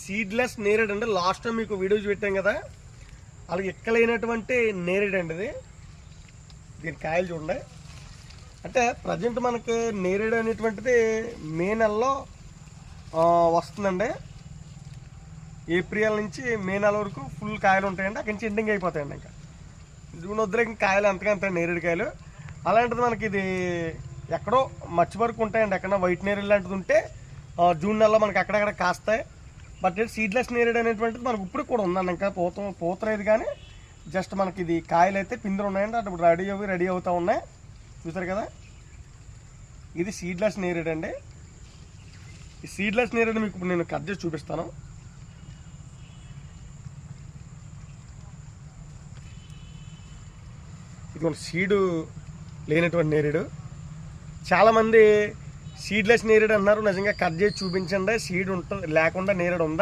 Seedless నేరేడు అండి. Last time మీకు వీడియోస్ పెట్టాం కదా, అలాగే ఎక్కలేనటువంటి నేరేడు అండి ఇది. దీని కాయలు చూడండి. అంటే ప్రజెంట్ మనకి నేరేడు అనేటువంటిది మే నెలలో వస్తుందండి. ఏప్రిల్ నుంచి మే నెల వరకు ఫుల్ కాయలు ఉంటాయండి. అక్కడి నుంచి ఎండింగ్ అయిపోతాయండి. ఇంకా జూన్ వద్దులే ఇంకా కాయలు అంతకంత నేరేడు కాయలు. అలాంటిది మనకి ఇది ఎక్కడో మర్చి వరకు ఉంటాయండి. ఎక్కడ వైట్ నేరేడు లాంటిది ఉంటే జూన్ నెలలో మనకి అక్కడక్కడ కాస్తాయి. బట్ సీడ్లెస్ నేరేడు అనేటువంటిది మనకు ఇప్పుడు కూడా ఉందండి. ఇంకా పోతలేదు కానీ జస్ట్ మనకి ఇది కాయలు అయితే పిందులు ఉన్నాయండి. అటు రెడీ అవుతూ ఉన్నాయి. చూసారు కదా, ఇది సీడ్లెస్ నేరేడు అండి. ఈ సీడ్లెస్ నేరేడు మీకు ఇప్పుడు నేను కట్ చేసి చూపిస్తాను. ఇది సీడు లేనటువంటి నేరేడు. చాలామంది సీడ్లెస్ నేరేడు అన్నారు. నిజంగా కట్ చేసి చూపించండి, సీడ్ ఉంటుంది లేకుండా నేరేడు ఉందా